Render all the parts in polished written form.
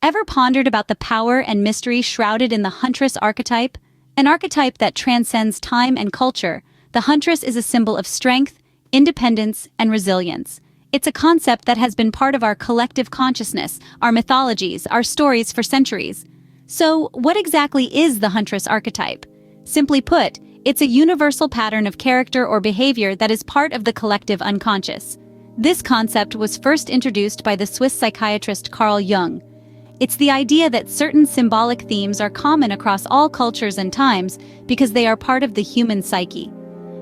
Ever pondered about the power and mystery shrouded in the Huntress archetype? An archetype that transcends time and culture, the Huntress is a symbol of strength, independence, and resilience. It's a concept that has been part of our collective consciousness, our mythologies, our stories for centuries. So, what exactly is the Huntress archetype? Simply put, it's a universal pattern of character or behavior that is part of the collective unconscious. This concept was first introduced by the Swiss psychiatrist Carl Jung. It's the idea that certain symbolic themes are common across all cultures and times because they are part of the human psyche.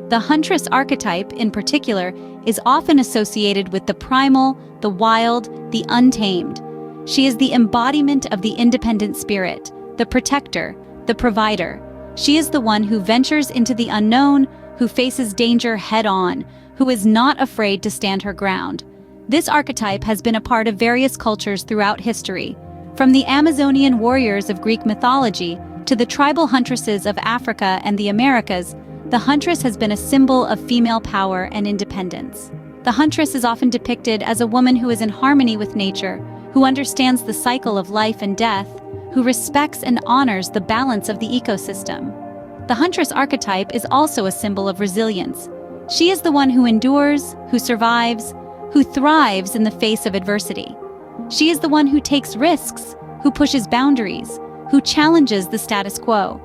The Huntress archetype, in particular, is often associated with the primal, the wild, the untamed. She is the embodiment of the independent spirit, the protector, the provider. She is the one who ventures into the unknown, who faces danger head-on, who is not afraid to stand her ground. This archetype has been a part of various cultures throughout history, from the Amazonian warriors of Greek mythology to the tribal huntresses of Africa and the Americas. The huntress has been a symbol of female power and independence. The huntress is often depicted as a woman who is in harmony with nature, who understands the cycle of life and death, who respects and honors the balance of the ecosystem. The huntress archetype is also a symbol of resilience. She is the one who endures, who survives, who thrives in the face of adversity. She is the one who takes risks, who pushes boundaries, who challenges the status quo.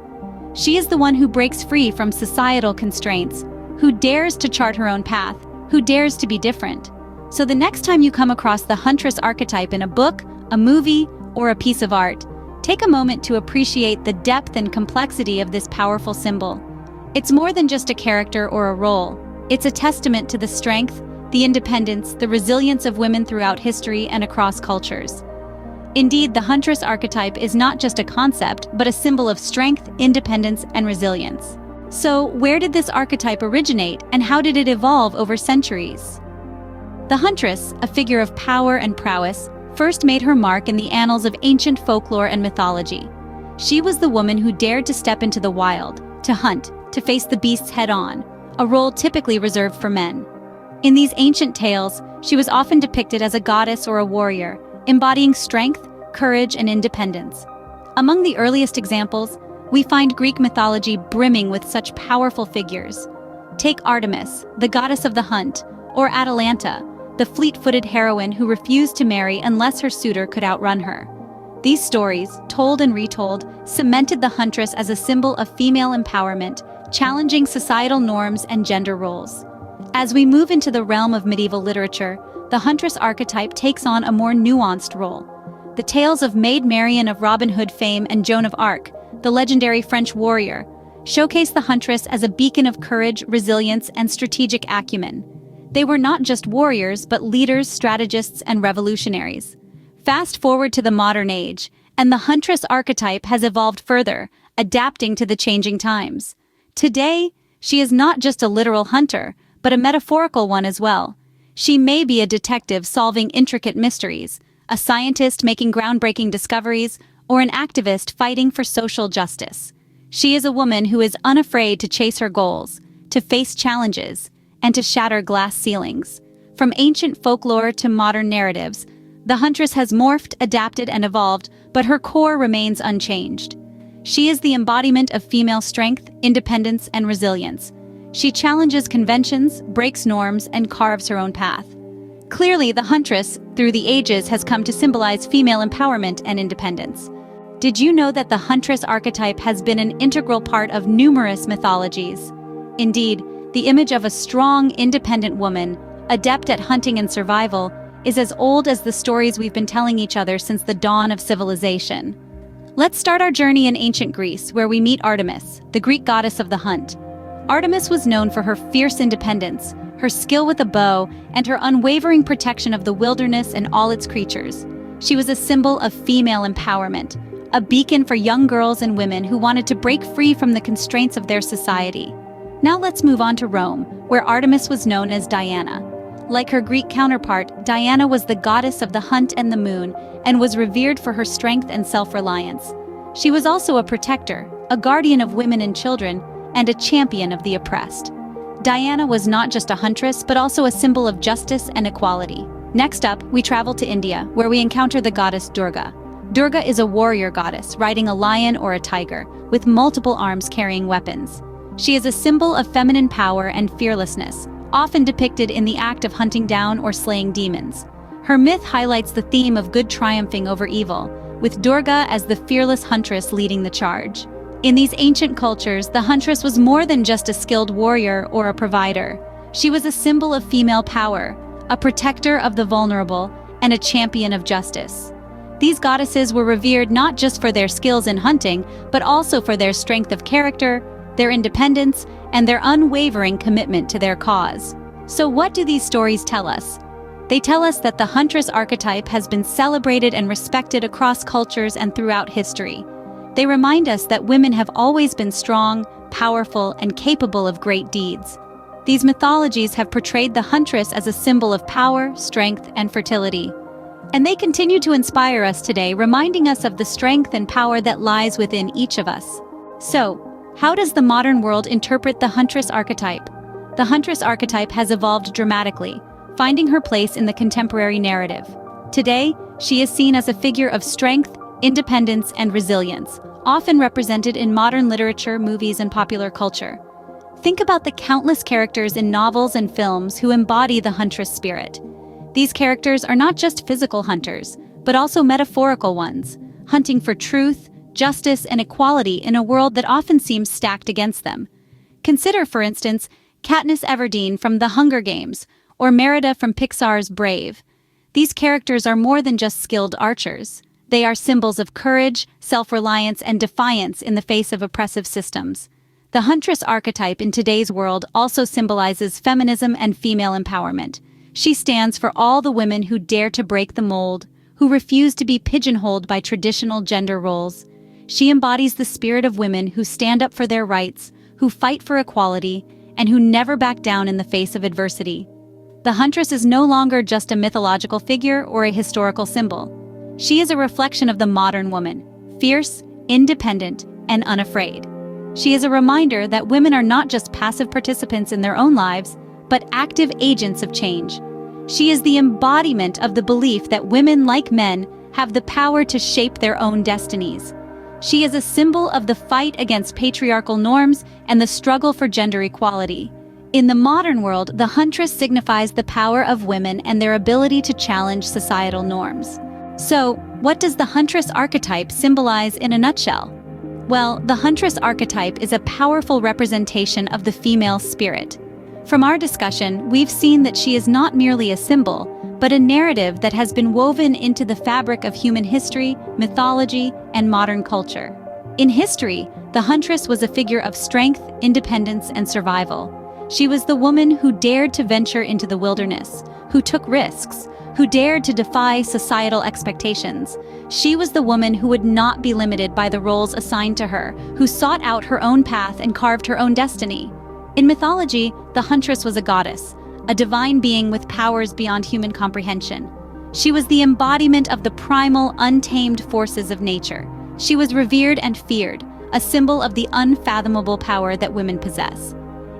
She is the one who breaks free from societal constraints, who dares to chart her own path, who dares to be different. So the next time you come across the Huntress archetype in a book, a movie, or a piece of art, take a moment to appreciate the depth and complexity of this powerful symbol. It's more than just a character or a role. It's a testament to the strength, the independence, the resilience of women throughout history and across cultures. Indeed, the Huntress archetype is not just a concept, but a symbol of strength, independence, and resilience. So, where did this archetype originate, and how did it evolve over centuries? The Huntress, a figure of power and prowess, first made her mark in the annals of ancient folklore and mythology. She was the woman who dared to step into the wild, to hunt, to face the beasts head-on, a role typically reserved for men. In these ancient tales, she was often depicted as a goddess or a warrior, embodying strength, courage, and independence. Among the earliest examples, we find Greek mythology brimming with such powerful figures. Take Artemis, the goddess of the hunt, or Atalanta, the fleet-footed heroine who refused to marry unless her suitor could outrun her. These stories, told and retold, cemented the huntress as a symbol of female empowerment, challenging societal norms and gender roles. As we move into the realm of medieval literature, the huntress archetype takes on a more nuanced role. The tales of Maid Marian of Robin Hood fame and Joan of Arc, the legendary French warrior, showcase the huntress as a beacon of courage, resilience, and strategic acumen. They were not just warriors, but leaders, strategists, and revolutionaries. Fast forward to the modern age, and the huntress archetype has evolved further, adapting to the changing times. Today, she is not just a literal hunter, but a metaphorical one as well. She may be a detective solving intricate mysteries, a scientist making groundbreaking discoveries, or an activist fighting for social justice. She is a woman who is unafraid to chase her goals, to face challenges, and to shatter glass ceilings. From ancient folklore to modern narratives, the huntress has morphed, adapted, and evolved, but her core remains unchanged. She is the embodiment of female strength, independence, and resilience. She challenges conventions, breaks norms, and carves her own path. Clearly, the huntress, through the ages, has come to symbolize female empowerment and independence. Did you know that the huntress archetype has been an integral part of numerous mythologies? Indeed, the image of a strong, independent woman, adept at hunting and survival, is as old as the stories we've been telling each other since the dawn of civilization. Let's start our journey in ancient Greece, where we meet Artemis, the Greek goddess of the hunt. Artemis was known for her fierce independence, her skill with a bow, and her unwavering protection of the wilderness and all its creatures. She was a symbol of female empowerment, a beacon for young girls and women who wanted to break free from the constraints of their society. Now let's move on to Rome, where Artemis was known as Diana. Like her Greek counterpart, Diana was the goddess of the hunt and the moon, and was revered for her strength and self-reliance. She was also a protector, a guardian of women and children, and a champion of the oppressed. Diana was not just a huntress, but also a symbol of justice and equality. Next up, we travel to India, where we encounter the goddess Durga. Durga is a warrior goddess riding a lion or a tiger, with multiple arms carrying weapons. She is a symbol of feminine power and fearlessness, often depicted in the act of hunting down or slaying demons. Her myth highlights the theme of good triumphing over evil, with Durga as the fearless huntress leading the charge. In these ancient cultures, the huntress was more than just a skilled warrior or a provider. She was a symbol of female power, a protector of the vulnerable, and a champion of justice. These goddesses were revered not just for their skills in hunting, but also for their strength of character, their independence, and their unwavering commitment to their cause. So what do these stories tell us? They tell us that the Huntress archetype has been celebrated and respected across cultures and throughout history. They remind us that women have always been strong, powerful, and capable of great deeds. These mythologies have portrayed the huntress as a symbol of power, strength, and fertility. And they continue to inspire us today, reminding us of the strength and power that lies within each of us. So, how does the modern world interpret the Huntress archetype? The Huntress archetype has evolved dramatically, finding her place in the contemporary narrative. Today, she is seen as a figure of strength, independence, and resilience, often represented in modern literature, movies, and popular culture. Think about the countless characters in novels and films who embody the huntress spirit. These characters are not just physical hunters, but also metaphorical ones, hunting for truth, justice, and equality in a world that often seems stacked against them. Consider, for instance, Katniss Everdeen from The Hunger Games, or Merida from Pixar's Brave. These characters are more than just skilled archers. They are symbols of courage, self-reliance, and defiance in the face of oppressive systems. The Huntress archetype in today's world also symbolizes feminism and female empowerment. She stands for all the women who dare to break the mold, who refuse to be pigeonholed by traditional gender roles. She embodies the spirit of women who stand up for their rights, who fight for equality, and who never back down in the face of adversity. The huntress is no longer just a mythological figure or a historical symbol. She is a reflection of the modern woman, fierce, independent, and unafraid. She is a reminder that women are not just passive participants in their own lives, but active agents of change. She is the embodiment of the belief that women, like men, have the power to shape their own destinies. She is a symbol of the fight against patriarchal norms and the struggle for gender equality. In the modern world, the huntress signifies the power of women and their ability to challenge societal norms. So, what does the huntress archetype symbolize in a nutshell? Well, the huntress archetype is a powerful representation of the female spirit. From our discussion, we've seen that she is not merely a symbol, but a narrative that has been woven into the fabric of human history, mythology, and modern culture. In history, the huntress was a figure of strength, independence, and survival. She was the woman who dared to venture into the wilderness, who took risks, who dared to defy societal expectations. She was the woman who would not be limited by the roles assigned to her, who sought out her own path and carved her own destiny. In mythology, the huntress was a goddess, a divine being with powers beyond human comprehension. She was the embodiment of the primal, untamed forces of nature. She was revered and feared, a symbol of the unfathomable power that women possess.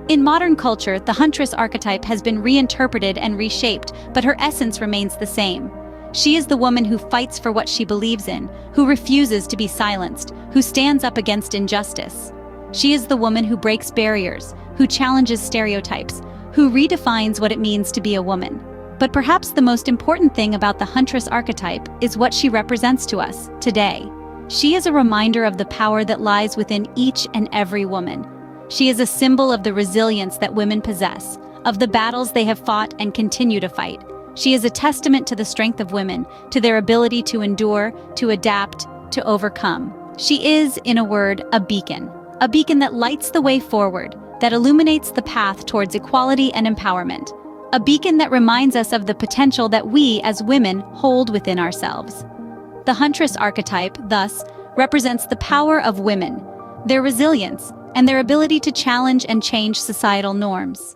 In modern culture, the huntress archetype has been reinterpreted and reshaped, but her essence remains the same. She is the woman who fights for what she believes in, who refuses to be silenced, who stands up against injustice. She is the woman who breaks barriers, who challenges stereotypes, who redefines what it means to be a woman. But perhaps the most important thing about the huntress archetype is what she represents to us today. She is a reminder of the power that lies within each and every woman. She is a symbol of the resilience that women possess, of the battles they have fought and continue to fight. She is a testament to the strength of women, to their ability to endure, to adapt, to overcome. She is, in a word, a beacon that lights the way forward, that illuminates the path towards equality and empowerment. A beacon that reminds us of the potential that we, as women, hold within ourselves. The huntress archetype, thus, represents the power of women, their resilience, and their ability to challenge and change societal norms.